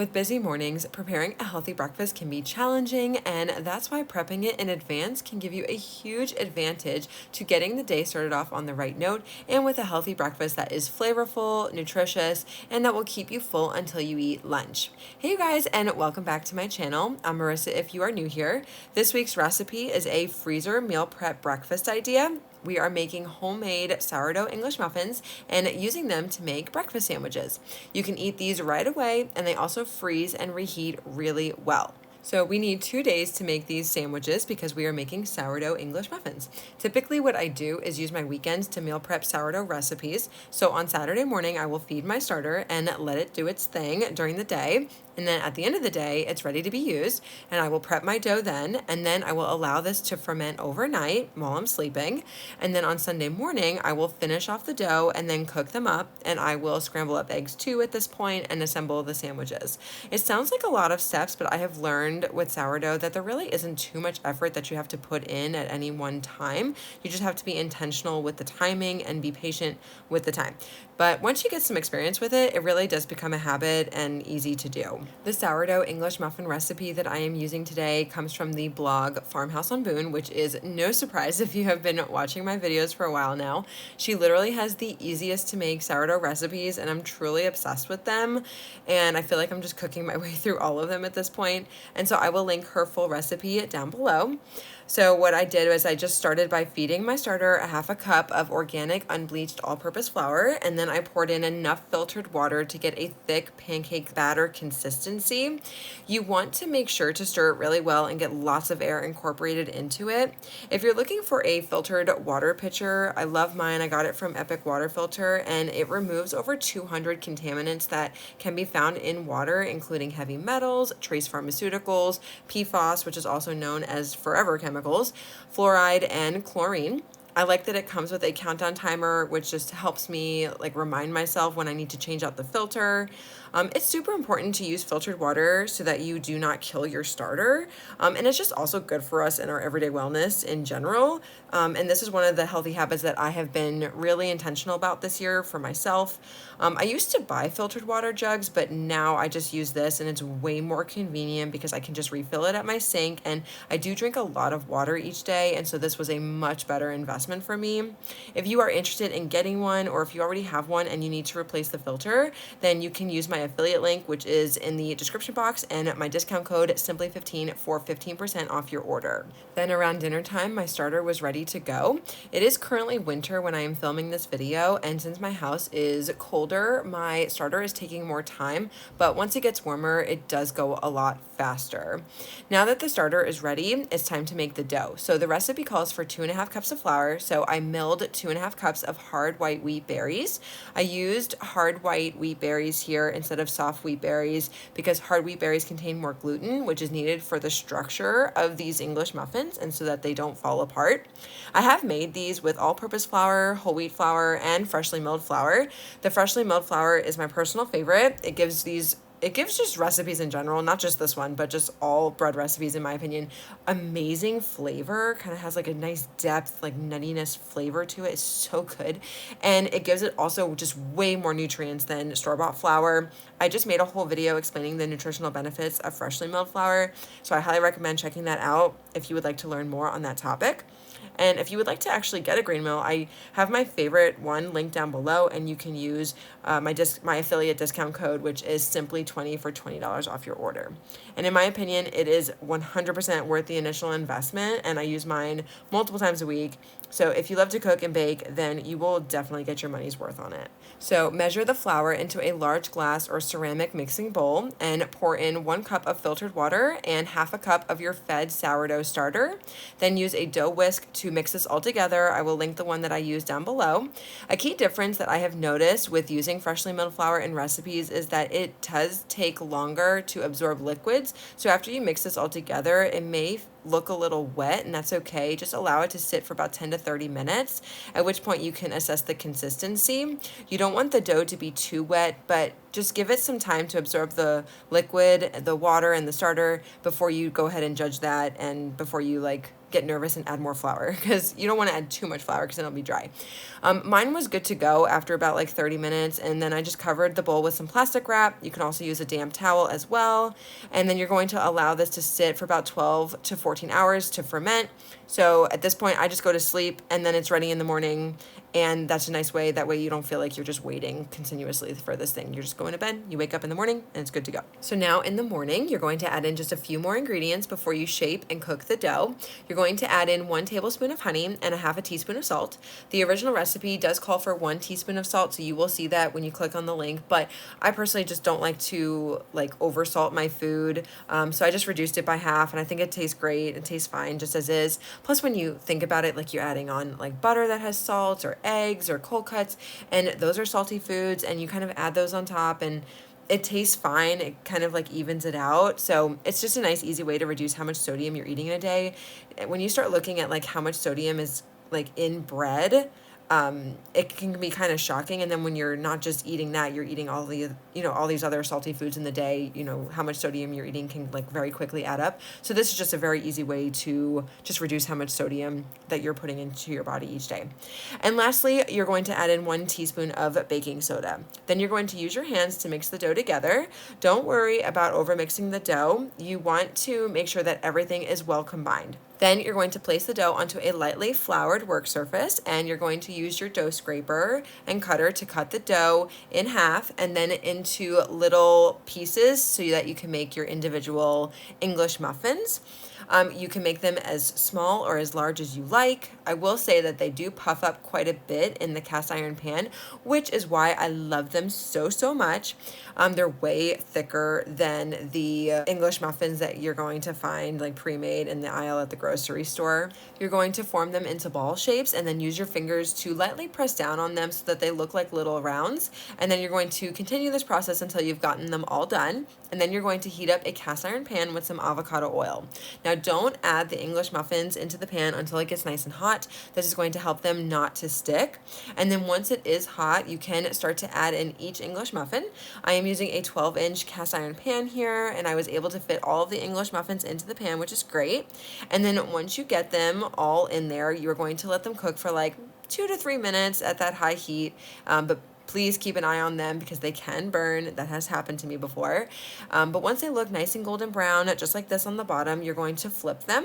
With busy mornings, preparing a healthy breakfast can be challenging, and that's why prepping it in advance can give you a huge advantage to getting the day started off on the right note and with a healthy breakfast that is flavorful, nutritious, and that will keep you full until you eat lunch. Hey you guys, and welcome back to my channel. I'm Marissa if you are new here. This week's recipe is a freezer meal prep breakfast idea. We are making homemade sourdough English muffins and using them to make breakfast sandwiches. You can eat these right away, and they also freeze and reheat really well. So we need 2 days to make these sandwiches because we are making sourdough English muffins. Typically what I do is use my weekends to meal prep sourdough recipes. So on Saturday morning, I will feed my starter and let it do its thing during the day. And then at the end of the day, it's ready to be used, and I will prep my dough then, and then I will allow this to ferment overnight while I'm sleeping. And then on Sunday morning, I will finish off the dough and then cook them up, and I will scramble up eggs too at this point and assemble the sandwiches. It sounds like a lot of steps, but I have learned with sourdough that there really isn't too much effort that you have to put in at any one time. You just have to be intentional with the timing and be patient with the time. But once you get some experience with it, it really does become a habit and easy to do. The sourdough English muffin recipe that I am using today comes from the blog Farmhouse on Boone, which is no surprise if you have been watching my videos for a while now. She literally has the easiest to make sourdough recipes, and I'm truly obsessed with them. And I feel like I'm just cooking my way through all of them at this point. And so I will link her full recipe down below. So what I did was I just started by feeding my starter a half a cup of organic unbleached all-purpose flour, and then I poured in enough filtered water to get a thick pancake batter consistency. You want to make sure to stir it really well and get lots of air incorporated into it. If you're looking for a filtered water pitcher, I love mine. I got it from Epic Water Filter, and it removes over 200 contaminants that can be found in water, including heavy metals, trace pharmaceuticals, PFAS, which is also known as forever chemicals, fluoride, and chlorine. I like that it comes with a countdown timer, which just helps me remind myself when I need to change out the filter. It's super important to use filtered water so that you do not kill your starter. And it's just also good for us in our everyday wellness in general. And this is one of the healthy habits that I have been really intentional about this year for myself. I used to buy filtered water jugs, but now I just use this, and it's way more convenient because I can just refill it at my sink. And I do drink a lot of water each day, and so this was a much better investment for me. If you are interested in getting one, or if you already have one and you need to replace the filter, then you can use my affiliate link, which is in the description box, and my discount code simply15 for 15% off your order. Then around dinner time, my starter was ready to go. It is currently winter when I am filming this video, and since my house is colder, my starter is taking more time, but once it gets warmer, it does go a lot faster. Now that the starter is ready, it's time to make the dough. So the recipe calls for 2.5 cups of flour, so I milled 2.5 cups of hard white wheat berries. I used hard white wheat berries here instead of soft wheat berries because hard wheat berries contain more gluten, which is needed for the structure of these English muffins and so that they don't fall apart. I have made these with all-purpose flour, whole wheat flour, and freshly milled flour. The freshly milled flour is my personal favorite. It gives just recipes in general, not just this one, but just all bread recipes, in my opinion, amazing flavor. Kind of has a nice depth, nuttiness flavor to it. It's so good. And it gives it also just way more nutrients than store-bought flour. I just made a whole video explaining the nutritional benefits of freshly milled flour, so I highly recommend checking that out if you would like to learn more on that topic. And if you would like to actually get a grain mill, I have my favorite one linked down below, and you can use my affiliate discount code, which is simply20 for $20 off your order. And in my opinion, it is 100% worth the initial investment, and I use mine multiple times a week. So if you love to cook and bake, then you will definitely get your money's worth on it. So measure the flour into a large glass or ceramic mixing bowl and pour in 1 cup of filtered water and half a cup of your fed sourdough starter. Then use a dough whisk to mix this all together. I will link the one that I use down below. A key difference that I have noticed with using freshly milled flour in recipes is that it does take longer to absorb liquids. So after you mix this all together, it may look a little wet, and that's okay. Just allow it to sit for about 10 to 30 minutes, at which point you can assess the consistency. You don't want the dough to be too wet, but just give it some time to absorb the liquid, the water, and the starter before you go ahead and judge that, and before you like get nervous and add more flour, because you don't want to add too much flour because then it'll be dry. Mine was good to go after about like 30 minutes, and then I just covered the bowl with some plastic wrap. You can also use a damp towel as well, and then you're going to allow this to sit for about 12 to 14 hours to ferment. So at this point, I just go to sleep, and then it's ready in the morning, and that's a nice way. That way you don't feel like you're just waiting continuously for this thing. You're just going to bed, you wake up in the morning, and it's good to go. So now in the morning, you're going to add in just a few more ingredients before you shape and cook the dough. You're going to add in 1 tablespoon of honey and a half a teaspoon of salt. The original recipe does call for 1 teaspoon of salt, so you will see that when you click on the link, but I personally just don't like to like over salt my food. So I just reduced it by half, and I think it tastes great. It tastes fine just as is. Plus, when you think about it, like you're adding on like butter that has salt, or eggs, or cold cuts, and those are salty foods, and you kind of add those on top, and it tastes fine. It kind of like evens it out. So it's just a nice, easy way to reduce how much sodium you're eating in a day. When you start looking at like how much sodium is like in bread, it can be kind of shocking. And then when you're not just eating that, you're eating all the, all these other salty foods in the day, how much sodium you're eating can like very quickly add up. So this is just a very easy way to just reduce how much sodium that you're putting into your body each day. And lastly, you're going to add in 1 teaspoon of baking soda. Then you're going to use your hands to mix the dough together. Don't worry about over mixing the dough. You want to make sure that everything is well combined. Then you're going to place the dough onto a lightly floured work surface, and you're going to use your dough scraper and cutter to cut the dough in half and then into little pieces so that you can make your individual English muffins. You can make them as small or as large as you like. I will say that they do puff up quite a bit in the cast iron pan, which is why I love them so much. They're way thicker than the English muffins that you're going to find like pre-made in the aisle at the grocery store. You're going to form them into ball shapes and then use your fingers to lightly press down on them so that they look like little rounds. And then you're going to continue this process until you've gotten them all done. And then you're going to heat up a cast iron pan with some avocado oil. Now, don't add the English muffins into the pan until it gets nice and hot. This is going to help them not to stick. And then once it is hot, you can start to add in each English muffin. I am using a 12-inch cast iron pan here, and I was able to fit all of the English muffins into the pan, which is great. And then once you get them all in there, you're going to let them cook for like 2 to 3 minutes at that high heat. But please keep an eye on them because they can burn. That has happened to me before. But once they look nice and golden brown, just like this on the bottom, you're going to flip them.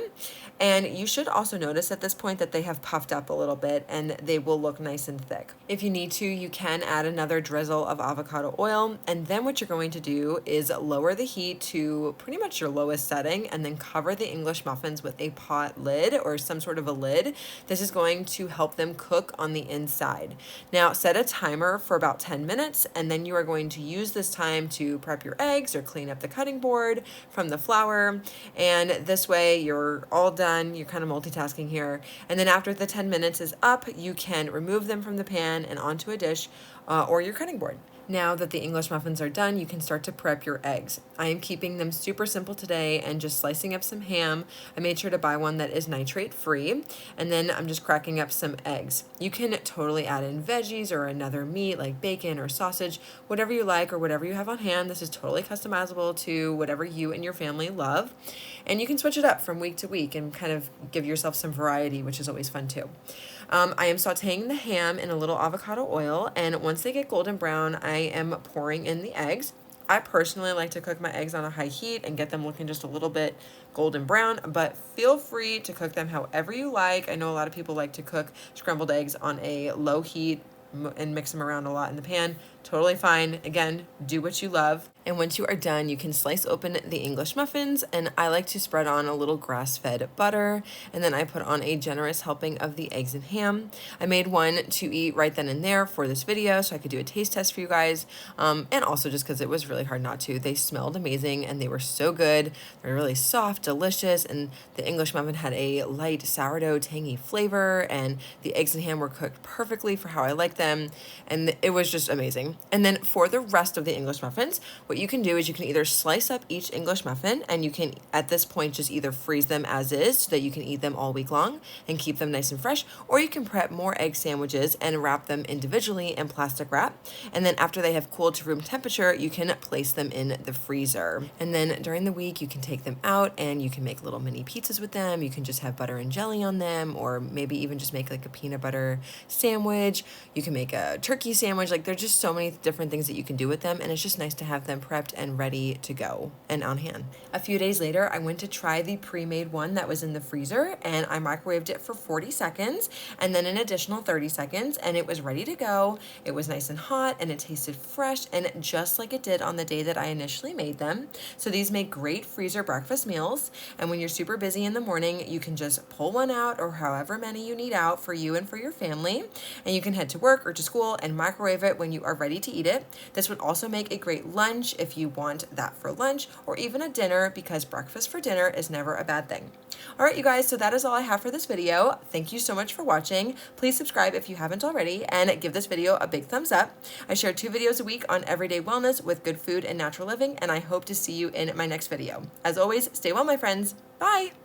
And you should also notice at this point that they have puffed up a little bit and they will look nice and thick. If you need to, you can add another drizzle of avocado oil. And then what you're going to do is lower the heat to pretty much your lowest setting and then cover the English muffins with a pot lid or some sort of a lid. This is going to help them cook on the inside. Now, set a timer for about 10 minutes, and then you are going to use this time to prep your eggs or clean up the cutting board from the flour. And this way you're all done. You're kind of multitasking here. And then after the 10 minutes is up, you can remove them from the pan and onto a dish or your cutting board. Now that the English muffins are done, you can start to prep your eggs. I am keeping them super simple today and just slicing up some ham. I made sure to buy one that is nitrate free, and then I'm just cracking up some eggs. You can totally add in veggies or another meat like bacon or sausage, whatever you like or whatever you have on hand. This is totally customizable to whatever you and your family love. And you can switch it up from week to week and kind of give yourself some variety, which is always fun too. I am sauteing the ham in a little avocado oil, and once they get golden brown, I am pouring in the eggs. I personally like to cook my eggs on a high heat and get them looking just a little bit golden brown, but feel free to cook them however you like. I know a lot of people like to cook scrambled eggs on a low heat and mix them around a lot in the pan. Totally fine. Again, do what you love. And once you are done, you can slice open the English muffins, and I like to spread on a little grass-fed butter, and then I put on a generous helping of the eggs and ham. I made one to eat right then and there for this video so I could do a taste test for you guys, and also just because it was really hard not to. They smelled amazing, and they were so good. They're really soft, delicious, and the English muffin had a light sourdough tangy flavor, and the eggs and ham were cooked perfectly for how I like them, and it was just amazing. And then for the rest of the English muffins, what you can do is you can either slice up each English muffin, and you can at this point just either freeze them as is so that you can eat them all week long and keep them nice and fresh, or you can prep more egg sandwiches and wrap them individually in plastic wrap. And then after they have cooled to room temperature, you can place them in the freezer. And then during the week, you can take them out and you can make little mini pizzas with them. You can just have butter and jelly on them, or maybe even just make like a peanut butter sandwich. You can make a turkey sandwich. Like, there's just so many different things that you can do with them, and it's just nice to have them prepped and ready to go and on hand. A few days later, I went to try the pre-made one that was in the freezer, and I microwaved it for 40 seconds and then an additional 30 seconds, and it was ready to go. It was nice and hot, and it tasted fresh and just like it did on the day that I initially made them. So these make great freezer breakfast meals, and when you're super busy in the morning, you can just pull one out, or however many you need out for you and for your family, and you can head to work or to school and microwave it when you are ready to eat it. This would also make a great lunch if you want that for lunch, or even a dinner, because breakfast for dinner is never a bad thing. All right, you guys, so that is all I have for this video. Thank you so much for watching. Please subscribe if you haven't already, and give this video a big thumbs up. I share 2 videos a week on everyday wellness with good food and natural living, and I hope to see you in my next video. As always, stay well, my friends. Bye.